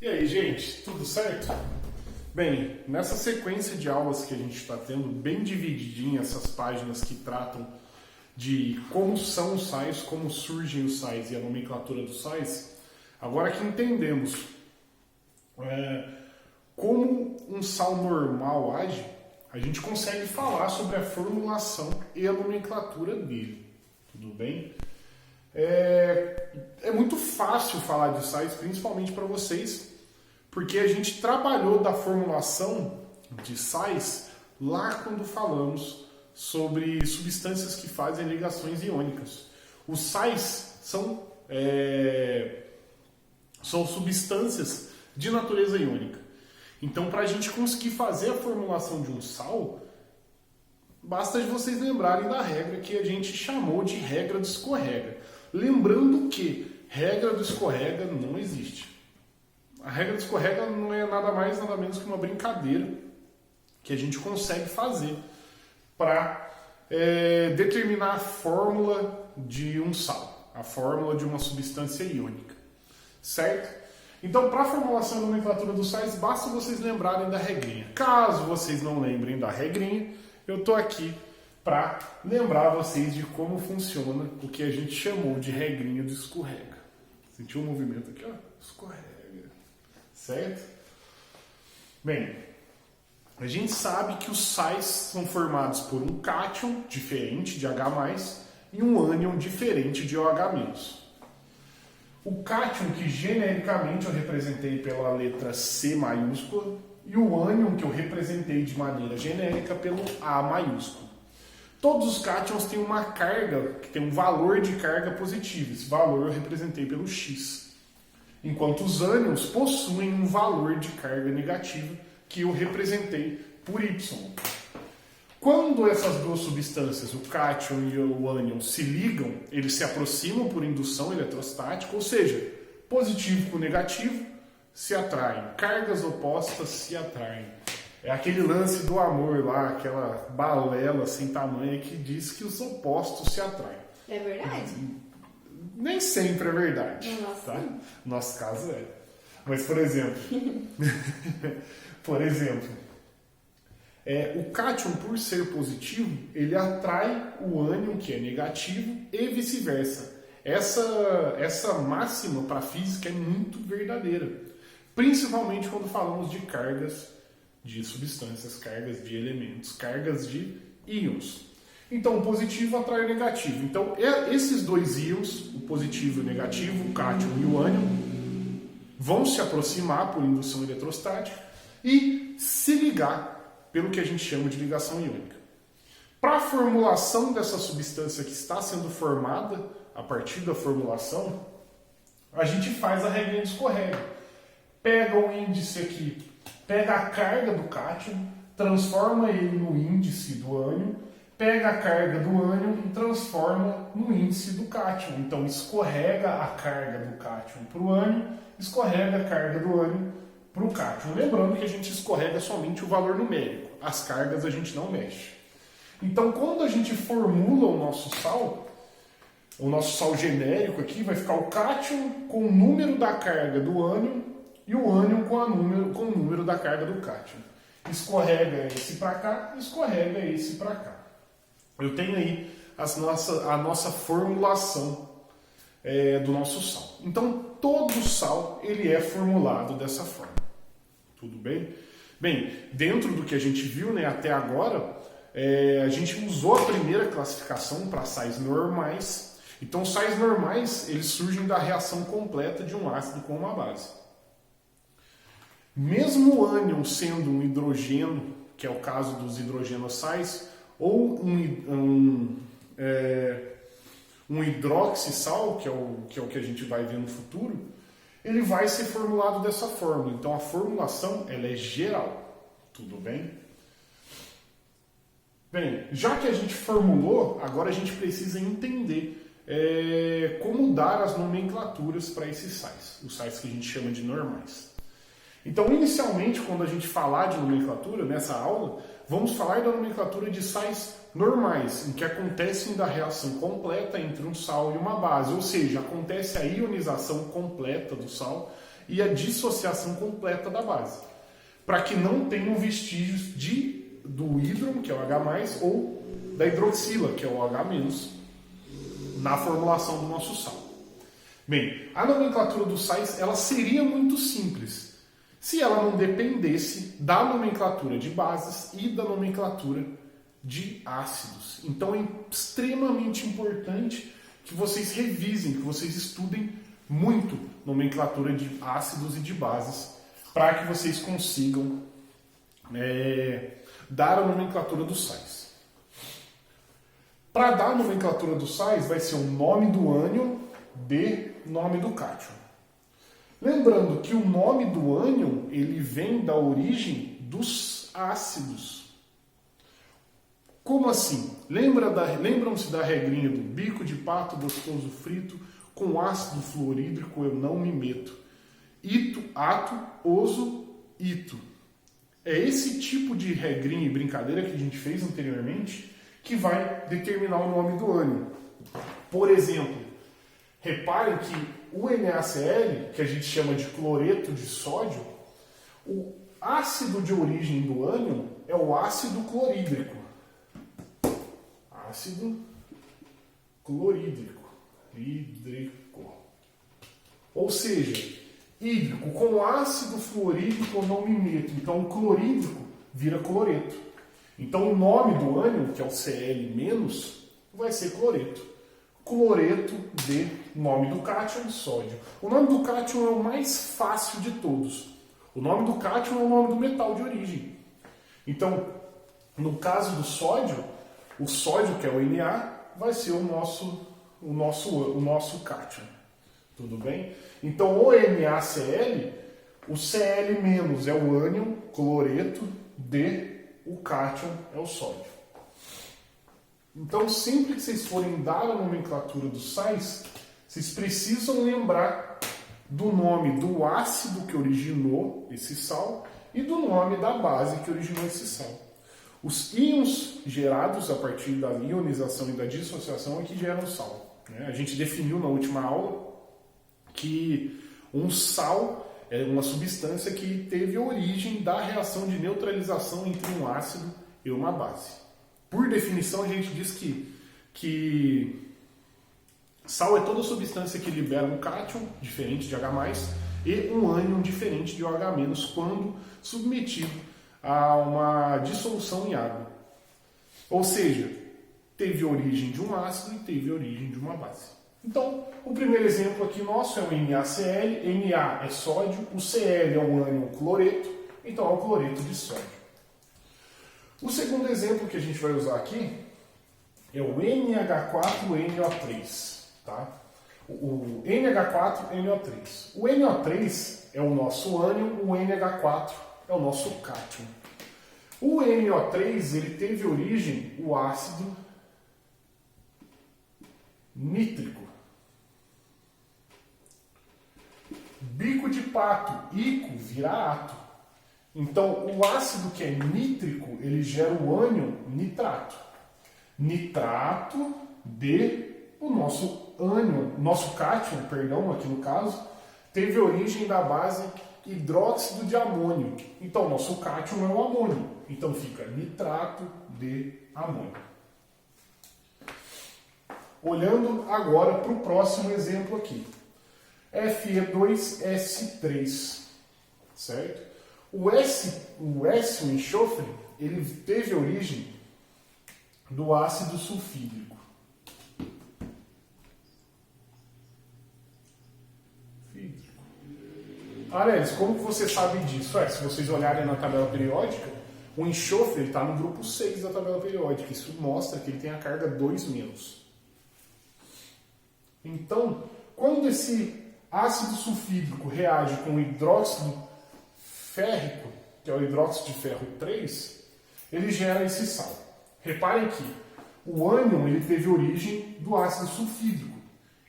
E aí, gente, tudo certo? Bem, nessa sequência de aulas que a gente está tendo, bem divididinha essas páginas que tratam de como são os sais, como surgem os sais e a nomenclatura dos sais, agora que entendemos como um sal normal age, a gente consegue falar sobre a formulação e a nomenclatura dele, tudo bem? É muito fácil falar de sais, principalmente para vocês, porque a gente trabalhou da formulação de sais lá quando falamos sobre substâncias que fazem ligações iônicas. Os sais são substâncias de natureza iônica. Então, para a gente conseguir fazer a formulação de um sal, basta de vocês lembrarem da regra que a gente chamou de regra do escorrega. Lembrando que regra do escorrega não existe. A regra do escorrega não é nada mais, nada menos que uma brincadeira que a gente consegue fazer para determinar a fórmula de um sal, a fórmula de uma substância iônica, certo? Então, para a formulação e nomenclatura dos sais, basta vocês lembrarem da regrinha. Caso vocês não lembrem da regrinha, eu estou aqui para lembrar vocês de como funciona o que a gente chamou de regrinha do escorrega. Sentiu o movimento aqui, ó? Escorrega. Certo? Bem, a gente sabe que os sais são formados por um cátion diferente de H+, e um ânion diferente de OH-. O cátion, que genericamente eu representei pela letra C maiúscula, e o ânion, que eu representei de maneira genérica pelo A maiúsculo. Todos os cátions têm uma carga, que tem um valor de carga positivo. Esse valor eu representei pelo X. Enquanto os ânions possuem um valor de carga negativa, que eu representei por Y. Quando essas duas substâncias, o cátion e o ânion, se ligam, eles se aproximam por indução eletrostática, ou seja, positivo com negativo se atraem, cargas opostas se atraem. É aquele lance do amor lá, aquela balela sem tamanho que diz que os opostos se atraem. É verdade? Nem sempre é verdade. Nossa. Tá? No nosso caso é. Mas, por exemplo, o cátion, por ser positivo, ele atrai o ânion, que é negativo, e vice-versa. Essa máxima para a física é muito verdadeira. Principalmente quando falamos de cargas de substâncias, cargas de elementos, cargas de íons. Então, o positivo atrai o negativo. Então, esses dois íons, o positivo e o negativo, o cátion e o ânion, vão se aproximar por indução eletrostática e se ligar pelo que a gente chama de ligação iônica. Para a formulação dessa substância que está sendo formada, a partir da formulação, a gente faz a regrinha de escorrega. Pega o índice aqui, pega a carga do cátion, transforma ele no índice do ânion, pega a carga do ânion e transforma no índice do cátion. Então, escorrega a carga do cátion para o ânion, escorrega a carga do ânion para o cátion. Lembrando que a gente escorrega somente o valor numérico. As cargas a gente não mexe. Então, quando a gente formula o nosso sal genérico aqui, vai ficar o cátion com o número da carga do ânion e o ânion com o número da carga do cátion. Escorrega esse para cá, escorrega esse para cá. Eu tenho aí a nossa formulação do nosso sal. Então, todo sal ele é formulado dessa forma. Tudo bem? Bem, dentro do que a gente viu, né, até agora, a gente usou a primeira classificação para sais normais. Então, sais normais eles surgem da reação completa de um ácido com uma base. Mesmo o ânion sendo um hidrogênio, que é o caso dos hidrogenossais, ou um hidroxissal, que é o que a gente vai ver no futuro, ele vai ser formulado dessa forma. Então a formulação ela é geral. Tudo bem? Bem, já que a gente formulou, agora a gente precisa entender como dar as nomenclaturas para esses sais, os sais que a gente chama de normais. Então, inicialmente, quando a gente falar de nomenclatura, nessa aula, vamos falar da nomenclatura de sais normais, em que acontecem da reação completa entre um sal e uma base, ou seja, acontece a ionização completa do sal e a dissociação completa da base, para que não tenham vestígios do hídromo, que é o H+, ou da hidroxila, que é o H-, na formulação do nosso sal. Bem, a nomenclatura dos sais ela seria muito simples se ela não dependesse da nomenclatura de bases e da nomenclatura de ácidos. Então é extremamente importante que vocês revisem, que vocês estudem muito nomenclatura de ácidos e de bases, para que vocês consigam dar a nomenclatura dos sais. Para dar a nomenclatura dos sais, vai ser o nome do ânion de nome do cátion. Lembrando que o nome do ânion ele vem da origem dos ácidos. Como assim? Lembram-se da regrinha do bico de pato gostoso frito com ácido fluorídrico eu não me meto. Ito, ato, oso, ito. É esse tipo de regrinha e brincadeira que a gente fez anteriormente que vai determinar o nome do ânion. Por exemplo, reparem que o NaCl, que a gente chama de cloreto de sódio, o ácido de origem do ânion é o ácido clorídrico. Ácido clorídrico. Ou seja, hídrico com ácido fluorídrico eu não me meto. Então o clorídrico vira cloreto. Então o nome do ânion, que é o Cl-, vai ser cloreto. Cloreto de nome do cátion, sódio. O nome do cátion é o mais fácil de todos. O nome do cátion é o nome do metal de origem. Então, no caso do sódio, o sódio, que é o Na, vai ser o nosso cátion. Tudo bem? Então, o NaCl, o Cl- é o ânion, cloreto, de o cátion é o sódio. Então, sempre que vocês forem dar a nomenclatura dos sais, vocês precisam lembrar do nome do ácido que originou esse sal e do nome da base que originou esse sal. Os íons gerados a partir da ionização e da dissociação é que geram sal. A gente definiu na última aula que um sal é uma substância que teve origem da reação de neutralização entre um ácido e uma base. Por definição, a gente diz que sal é toda substância que libera um cátion, diferente de H+, e um ânion, diferente de OH-, quando submetido a uma dissolução em água. Ou seja, teve origem de um ácido e teve origem de uma base. Então, o primeiro exemplo aqui nosso é o NaCl. Na é sódio, o Cl é o ânion cloreto, então é o cloreto de sódio. O segundo exemplo que a gente vai usar aqui é o NH4NO3. Tá? O NH4NO3. O NO3 é o nosso ânion, o NH4 é o nosso cátion. O NO3 ele teve origem o ácido nítrico. Bico de pato, ico, vira ato. Então, o ácido que é nítrico, ele gera o ânion nitrato. Nitrato de o nosso ânion, nosso cátion, perdão, aqui no caso, teve origem da base hidróxido de amônio. Então, nosso cátion é o amônio. Então, fica nitrato de amônio. Olhando agora para o próximo exemplo aqui. Fe2S3, certo? O enxofre, ele teve origem do ácido sulfídrico. Arelis, como que você sabe disso? Se vocês olharem na tabela periódica, o enxofre está no grupo 6 da tabela periódica. Isso mostra que ele tem a carga 2-. Então, quando esse ácido sulfídrico reage com o hidróxido férrico, que é o hidróxido de ferro 3, ele gera esse sal. Reparem que o ânion ele teve origem do ácido sulfídrico.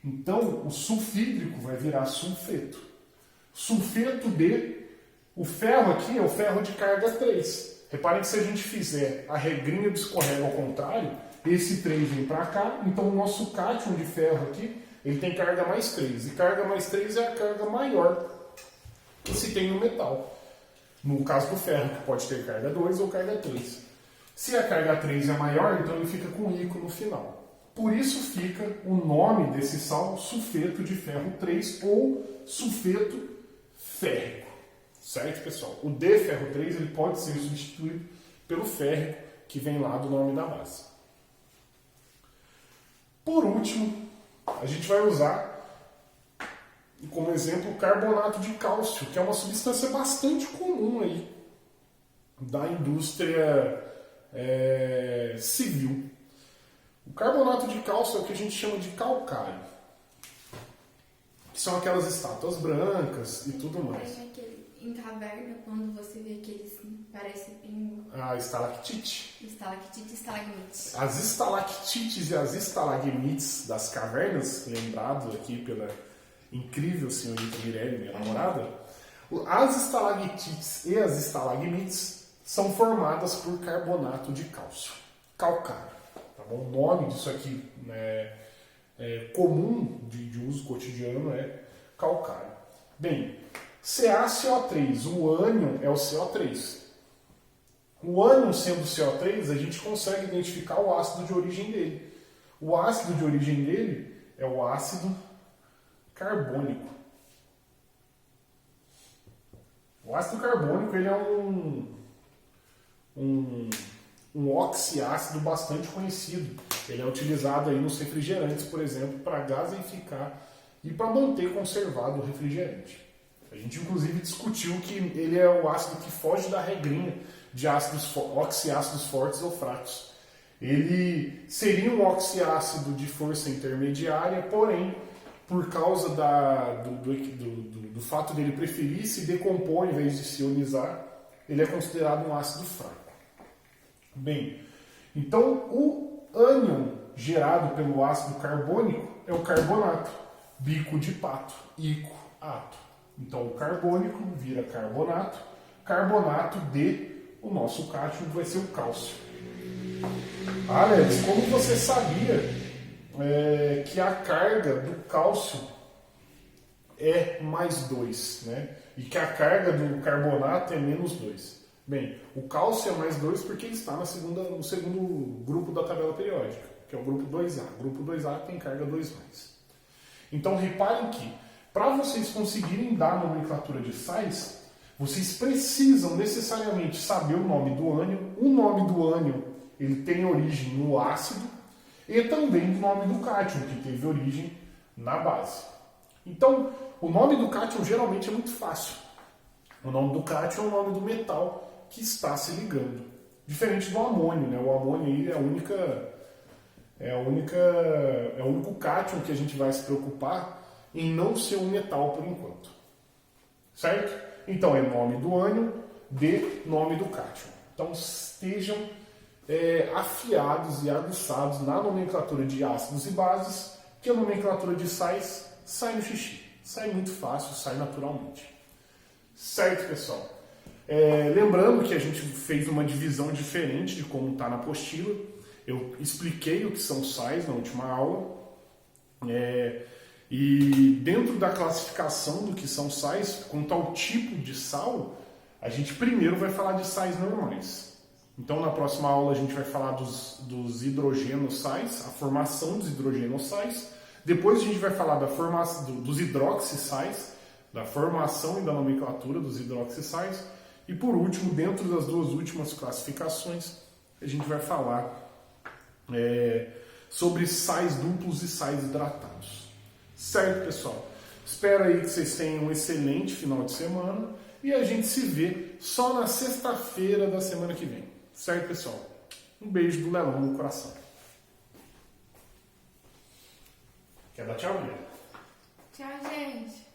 Então, o sulfídrico vai virar sulfeto. Sulfeto de... O ferro aqui é o ferro de carga 3. Reparem que se a gente fizer a regrinha do escorrega ao contrário, esse 3 vem para cá, então o nosso cátion de ferro aqui, ele tem carga mais 3. E carga mais 3 é a carga maior e se tem no metal. No caso do ferro, que pode ter carga 2 ou carga 3. Se a carga 3 é maior, então ele fica com ICO no final. Por isso fica o nome desse sal sulfeto de ferro 3 ou sulfeto férrico. Certo, pessoal? O D ferro 3 ele pode ser substituído pelo férrico, que vem lá do nome da base. Por último, a gente vai usar como exemplo o carbonato de cálcio, que é uma substância bastante comum aí da indústria civil. O carbonato de cálcio é o que a gente chama de calcário, que são aquelas estátuas brancas e tudo mais. Em caverna, quando você vê aqueles parece pingo. A estalactite. Estalactite e estalagmite. As estalactites e as estalagmites das cavernas, lembrado aqui pela incrível senhorita Mirelle, minha namorada, as estalactites e as estalagmites são formadas por carbonato de cálcio, calcário. Tá bom? O nome disso aqui comum de uso cotidiano é calcário. Bem, CaCO3, o ânion é o CO3. O ânion sendo CO3, a gente consegue identificar o ácido de origem dele. O ácido de origem dele é o ácido carbônico. O ácido carbônico ele é um oxiácido bastante conhecido. Ele é utilizado aí nos refrigerantes, por exemplo, para gaseificar e para manter conservado o refrigerante. A gente inclusive discutiu que ele é o ácido que foge da regrinha de oxiácidos fortes ou fracos. Ele seria um oxiácido de força intermediária, porém, por causa do fato dele preferir se decompor em vez de se ionizar, ele é considerado um ácido fraco. Bem, então o ânion gerado pelo ácido carbônico é o carbonato, bico de pato, ico, ato. Então o carbônico vira carbonato, carbonato de o nosso cátion vai ser o cálcio. Alex, como você sabia que a carga do cálcio é mais 2, né? E que a carga do carbonato é menos 2. Bem, o cálcio é mais 2 porque ele está no segundo grupo da tabela periódica, que é o grupo 2A. O grupo 2A tem carga 2+. Então reparem que para vocês conseguirem dar a nomenclatura de sais, vocês precisam necessariamente saber o nome do ânion. O nome do ânion ele tem origem no ácido e também o nome do cátion, que teve origem na base. Então, o nome do cátion geralmente é muito fácil. O nome do cátion é o nome do metal que está se ligando. Diferente do amônio, né? O amônio aí é o único cátion que a gente vai se preocupar em não ser um metal por enquanto. Certo? Então é nome do ânion de nome do cátion. Então estejam afiados e aguçados na nomenclatura de ácidos e bases, que a nomenclatura de sais sai no xixi. Sai muito fácil, sai naturalmente. Certo, pessoal? Lembrando que a gente fez uma divisão diferente de como está na apostila. Eu expliquei o que são sais na última aula. E dentro da classificação do que são sais, quanto ao tipo de sal, a gente primeiro vai falar de sais normais. Então na próxima aula a gente vai falar dos hidrogenossais, a formação dos hidrogenossais. Depois a gente vai falar dos hidroxissais, da formação e da nomenclatura dos hidroxissais. E por último, dentro das duas últimas classificações, a gente vai falar sobre sais duplos e sais hidratados. Certo, pessoal? Espero aí que vocês tenham um excelente final de semana e a gente se vê só na sexta-feira da semana que vem. Certo, pessoal? Um beijo do Lelão no coração. Quer dar tchau, Guilherme? Tchau, gente.